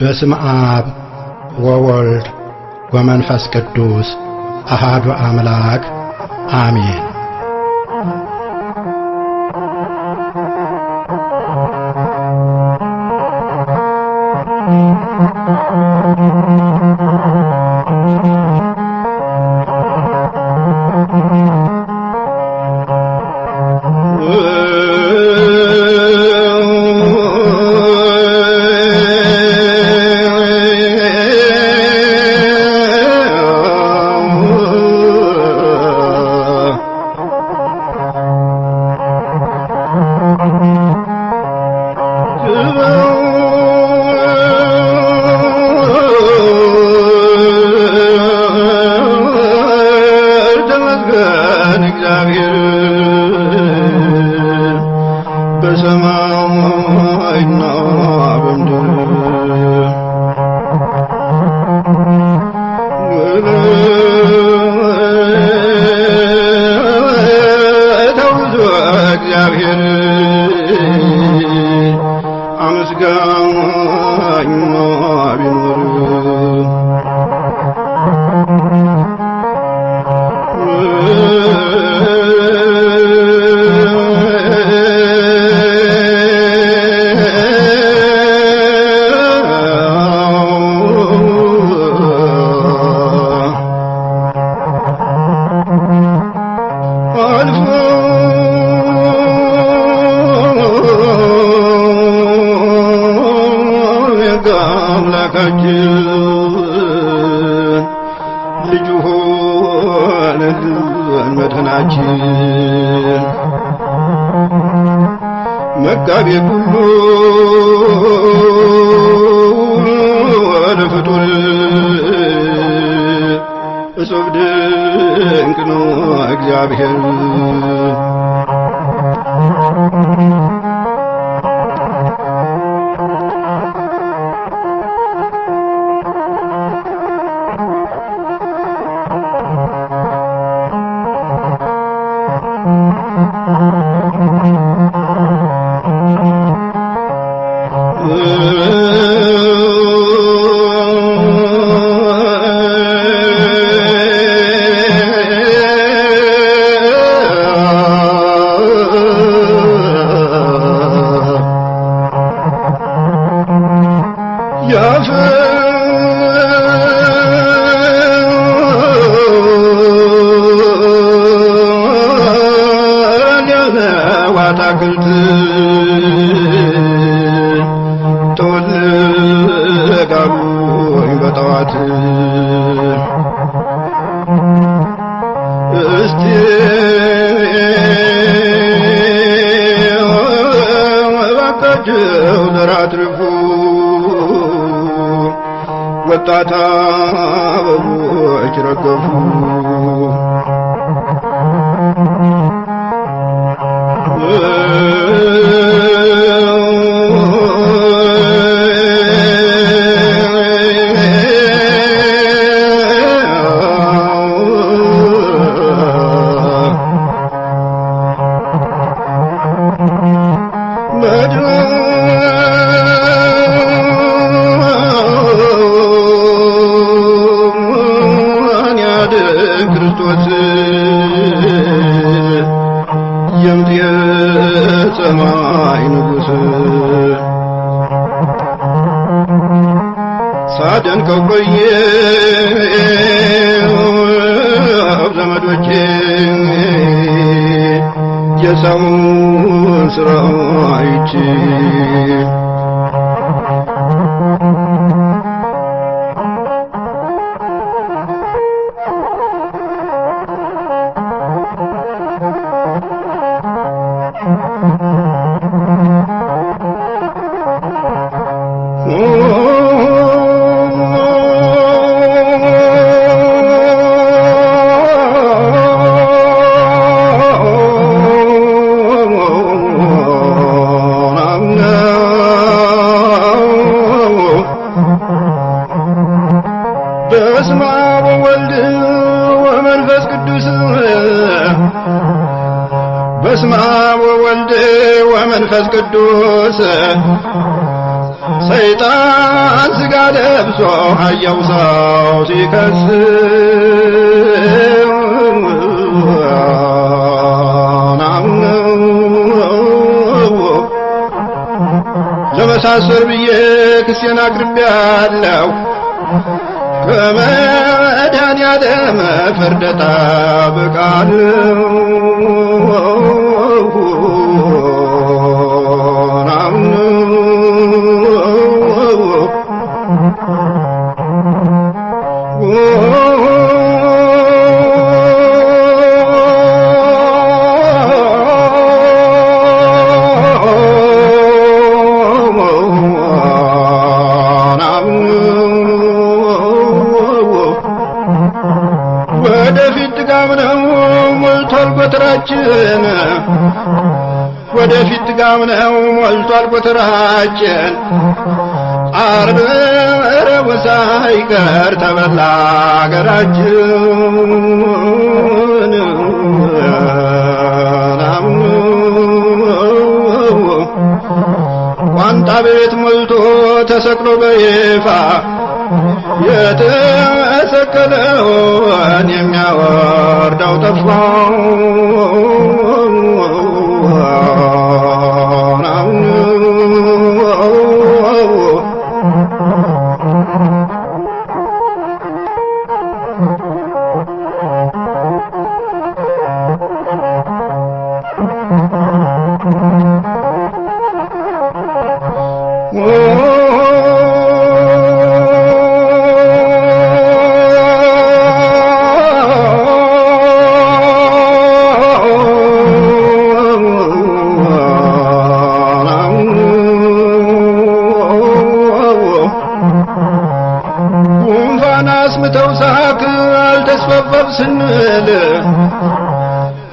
በስመ አብ ወወልድ ወመንፈስ ቅዱስ አሃዱ አምላክ አሜን። በሰማይና በምድር ተውዞ እግዚአብሔር አመስጋኝ ቢኖር አምላካችን ልጁ ሆነልን መድኃኒታችን መጋቤ ኩሉ ለፍጡር እጹብ ድንቅ ነው እግዚአብሔር አታክልት ተወለጋሉ በጠዋት እስቲ እባካችሁ ዘር አትርፉ ወጣት አበቦች ረገፉ ክርስቶስ የሰማይ ንጉሥ ሳደንቀው ቆየሁ ዘመዶቼ የሰውን ሥራ አይቼ በስመ አብ ወወልድ ወመንፈስ ቅዱስ በስመ አብ ወወልድ ወመንፈስ ቅዱስ ሰይጣን ስጋ ለብሶ አየው ሰው ሲከስ ለመሳሰር ብዬ ክሴን አቅርቤያለሁ ከመድኃኔዓለም ፍርድ እጠብቃለሁ ወደፊት ጥጋብ ነው ሞልቷል ጎተራችን ወደፊት ጥጋብ ነው ሞልቷል ጎተራችን ዓርብ ረቡዕ ሳይቀር ተበላ አገራችን ቋንጣ ቤት ሞልቶ ተሰቅሎ በይፋ የተሰቀለውን የሚያወርደው ጠፋ ጉንፋን አስምተው ሳቅ አልተስፋፋም ስንል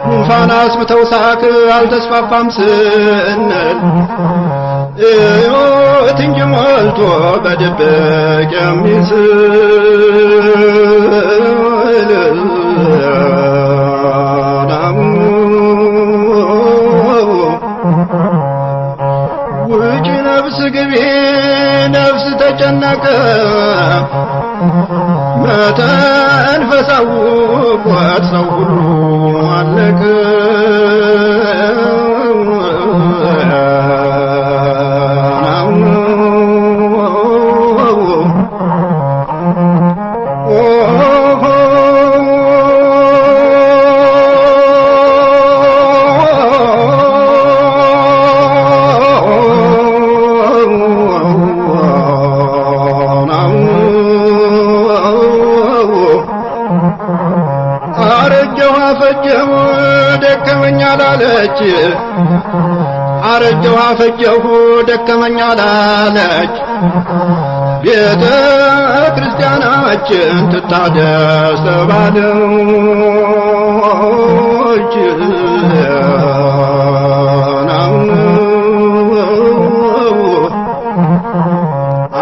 ጉንፋን አስምተው ሳቅ አልተስፋፋም ስንል ሕይወት እንጂ ሞልቶ በድብቅ የሚስል ውጪ ነፍስ ግቢ ነፍስ ተጨነቀ መተንፈስ አውቆት ሰው ሁሉ አለቀ አረጀሁ አፈጀሁ ደከመኝ አላለች አረጀሁ አፈጀሁ ደከመኝ አላለች ቤተ ክርስቲያናችን ትታደስ ተባለች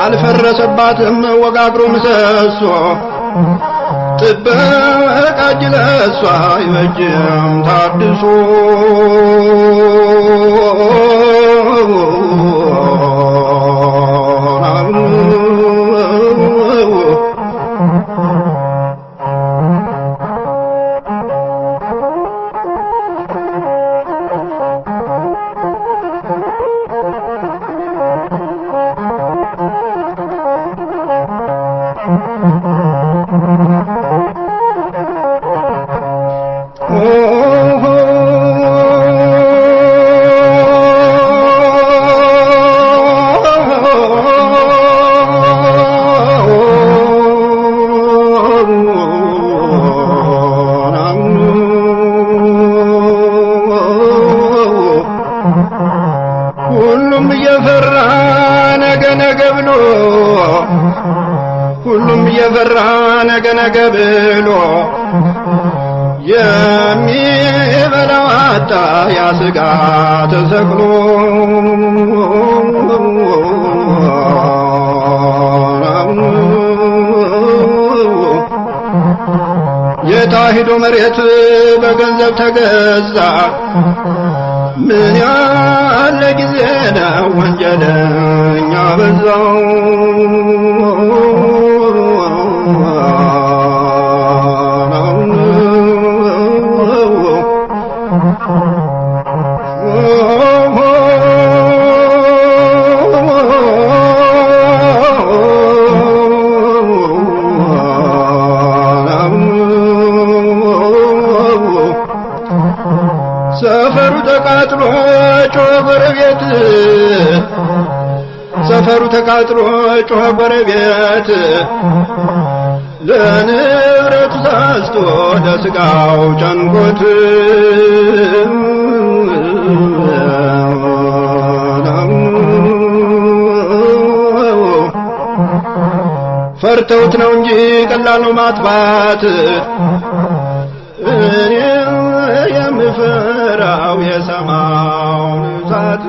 አልፈረሰባትም ወጋግሮ ምሰሶ ጥበቃ እጅ ለእሷ አይበጅም ታድሶ ሁሉም እየፈራ ነገ ነገ ብሎ ሁሉም እየፈራ ነገ ነገ ብሎ የሚበላው አጣ ያ ስጋ ተሰቅሎ የታሂዶ መሬት በገንዘብ ተገዛ ምን ያለ ጊዜ ነው ወንጀለኛ በዛው ሰፈሩ ተቃጥሎ ጮኸ ጎረቤት ሰፈሩ ተቃጥሎ ጮኸ ጎረቤት ለንብረቱ ሳስቶ ለስጋው ጨንቆት ፈርተውት ነው እንጂ ቀላል ነው ማጥፋት እኔ የምፈራው የሰማውን እሳት